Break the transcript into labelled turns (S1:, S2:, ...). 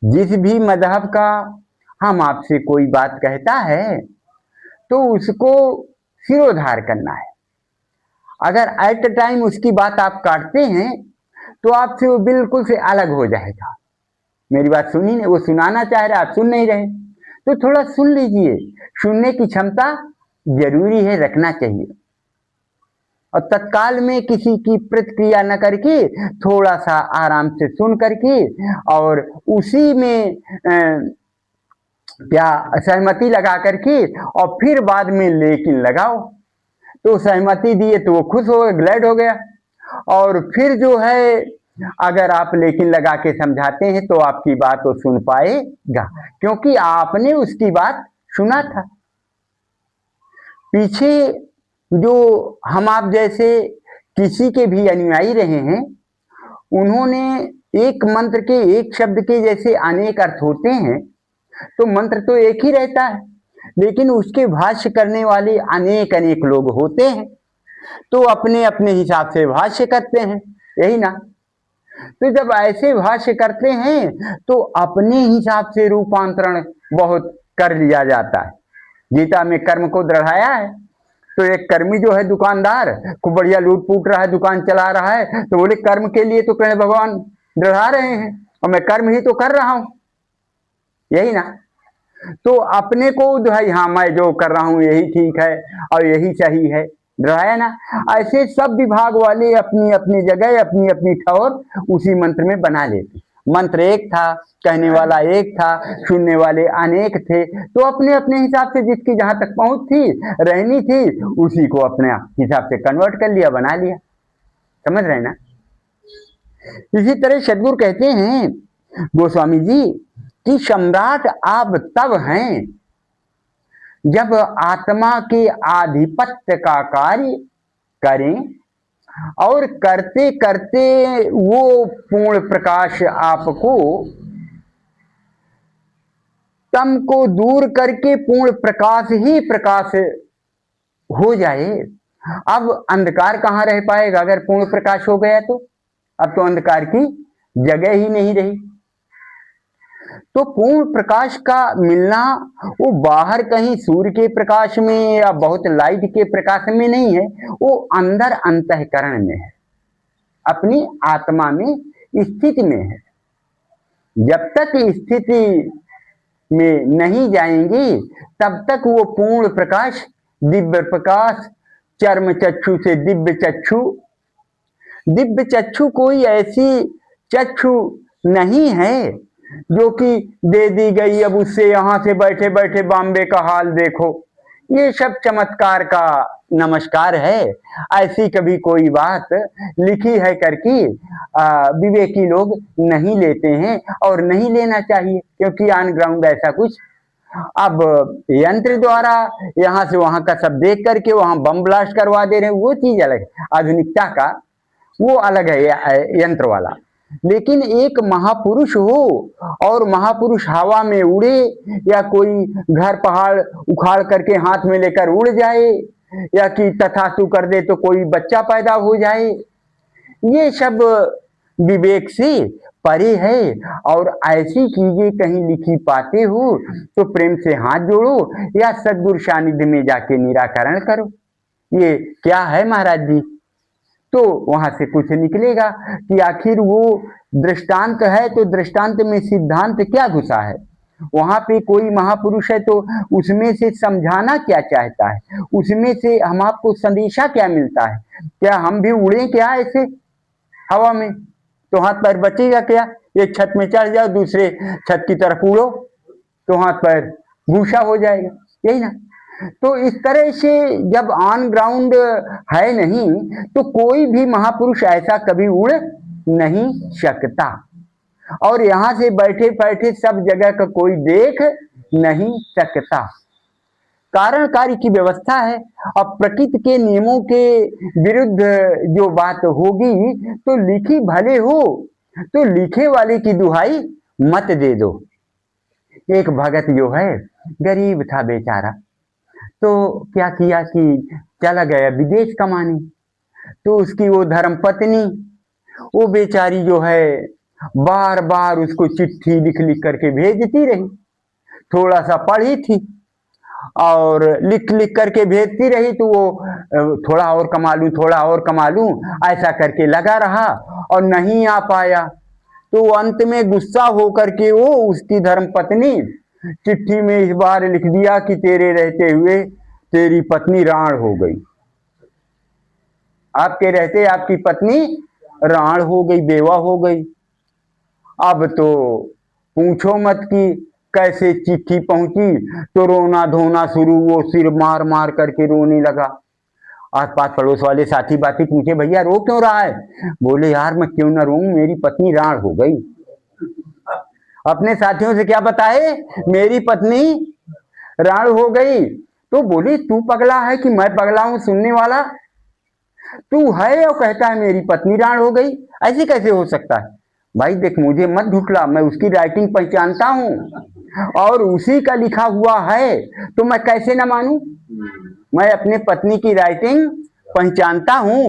S1: जिस भी मजहब का हम आपसे कोई बात कहता है तो उसको सिरोधार करना है। अगर एट टाइम उसकी बात आप काटते हैं तो आपसे वो बिल्कुल से अलग हो जाएगा। मेरी बात सुनी नहीं, वो सुनाना चाह रहे, आप सुन नहीं रहे, तो थोड़ा सुन लीजिए। सुनने की क्षमता जरूरी है, रखना चाहिए। और तत्काल में किसी की प्रतिक्रिया न करके थोड़ा सा आराम से सुन करके और उसी में क्या सहमति लगा करके और फिर बाद में लेकिन लगाओ। तो सहमति दिए तो वो खुश हो गए, ग्लैड हो गया। और फिर जो है अगर आप लेकिन लगा के समझाते हैं तो आपकी बात वो सुन पाएगा, क्योंकि आपने उसकी बात सुना था। पीछे जो हम आप जैसे किसी के भी अनुयायी रहे हैं, उन्होंने एक मंत्र के एक शब्द के जैसे अनेक अर्थ होते हैं, तो मंत्र तो एक ही रहता है, लेकिन उसके भाष्य करने वाले अनेक अनेक लोग होते हैं, तो अपने अपने हिसाब से भाष्य करते हैं, यही ना। तो जब ऐसे भाष्य करते हैं तो अपने हिसाब से रूपांतरण बहुत कर लिया जाता है। गीता में कर्म को दृढ़ाया है, तो एक कर्मी जो है दुकानदार खूब बढ़िया लूट पूट रहा है, दुकान चला रहा है, तो बोले कर्म के लिए तो कहे भगवान दृढ़ा रहे हैं और मैं कर्म ही तो कर रहा हूं, यही ना। तो अपने को जो है हाँ मैं जो कर रहा हूं यही ठीक है और यही सही है, डराया ना। ऐसे सब विभाग वाले अपनी अपनी जगह अपनी अपनी ठौर उसी मंत्र में बना लेते। मंत्र एक था, कहने वाला एक था, सुनने वाले अनेक थे, तो अपने अपने हिसाब से जिसकी जहां तक पहुंच थी रहनी थी उसी को अपने हिसाब से कन्वर्ट कर लिया, बना लिया। समझ रहे ना। इसी तरह सदगुरु कहते हैं गोस्वामी जी कि सम्राट आप तब हैं जब आत्मा के आधिपत्य का कार्य करें और करते करते वो पूर्ण प्रकाश आपको तम को दूर करके पूर्ण प्रकाश ही प्रकाश हो जाए। अब अंधकार कहां रह पाएगा अगर पूर्ण प्रकाश हो गया तो? अब तो अंधकार की जगह ही नहीं रही। तो पूर्ण प्रकाश का मिलना वो बाहर कहीं सूर्य के प्रकाश में या बहुत लाइट के प्रकाश में नहीं है, वो अंदर अंतःकरण में है, अपनी आत्मा में स्थिति में है। जब तक स्थिति में नहीं जाएंगे तब तक वो पूर्ण प्रकाश, दिव्य प्रकाश, चर्म चक्षु से दिव्य चक्षु। दिव्य चक्षु कोई ऐसी चक्षु नहीं है जो कि दे दी गई अब उससे यहां से बैठे बैठे बॉम्बे का हाल देखो, ये सब चमत्कार का नमस्कार है। ऐसी कभी कोई बात लिखी है करके विवेकी लोग नहीं लेते हैं और नहीं लेना चाहिए, क्योंकि ऑन ग्राउंड ऐसा कुछ अब यंत्र द्वारा यहां से वहां का सब देख करके वहां बम ब्लास्ट करवा दे रहे हैं, वो चीज अलग है, आधुनिकता का वो अलग है यंत्र वाला। लेकिन एक महापुरुष हो और महापुरुष हवा में उड़े या कोई घर पहाड़ उखाड़ करके हाथ में लेकर उड़ जाए या कि तथास्तु कर दे तो कोई बच्चा पैदा हो जाए, ये सब विवेक से परे है। और ऐसी चीजें कहीं लिखी पाते हो तो प्रेम से हाथ जोड़ो या सदगुरु सानिध्य में जाके निराकरण करो। ये क्या है महाराज जी? तो वहां से कुछ निकलेगा कि आखिर वो दृष्टांत है तो दृष्टांत में सिद्धांत क्या घुसा है, वहां पे कोई महापुरुष है तो उसमें से समझाना क्या चाहता है, उसमें से हम आपको संदेशा क्या मिलता है। क्या हम भी उड़े क्या ऐसे हवा में? तो हाथ पैर बचेगा क्या? एक छत में चढ़ जाओ दूसरे छत की तरफ उड़ो तो हाथ पैर भूसा हो जाएगा, यही ना। तो इस तरह से जब ऑन ग्राउंड है नहीं तो कोई भी महापुरुष ऐसा कभी उड़ नहीं सकता और यहां से बैठे बैठे सब जगह का कोई देख नहीं सकता। कारण कार्य की व्यवस्था है। अब प्रकृति के नियमों के विरुद्ध जो बात होगी तो लिखी भले हो तो लिखे वाले की दुहाई मत दे दो। एक भगत जो है गरीब था बेचारा, तो क्या किया कि चला गया विदेश कमाने। तो उसकी वो धर्म पत्नी वो बेचारी जो है बार बार उसको चिट्ठी लिख लिख करके भेजती रही। थोड़ा सा पढ़ी थी और लिख लिख करके भेजती रही, तो वो थोड़ा और कमा लूं, थोड़ा और कमा लूं, ऐसा करके लगा रहा और नहीं आ पाया। तो अंत में गुस्सा होकर के वो उसकी धर्मपत्नी चिट्ठी में इस बार लिख दिया कि तेरे रहते हुए तेरी पत्नी राण हो गई। आपके रहते आपकी पत्नी राण हो गई, बेवा हो गई। अब तो पूछो मत कि कैसे चिट्ठी पहुंची, तो रोना धोना शुरू, वो सिर मार मार करके रोने लगा। आस पास पड़ोस वाले साथी बाती पूछे, भैया रो क्यों रहा है? बोले यार मैं क्यों ना रोऊं, मेरी पत्नी राण हो गई। अपने साथियों से क्या बताए, मेरी पत्नी राण हो गई। तो बोली तू पगला है कि मैं पगला हूं सुनने वाला? तू है और कहता है मेरी पत्नी राण हो गई, ऐसे कैसे हो सकता है? भाई देख, मुझे मत ढुटला, मैं उसकी राइटिंग पहचानता हूं और उसी का लिखा हुआ है, तो मैं कैसे ना मानूं? मैं अपने पत्नी की राइटिंग पहचानता हूं।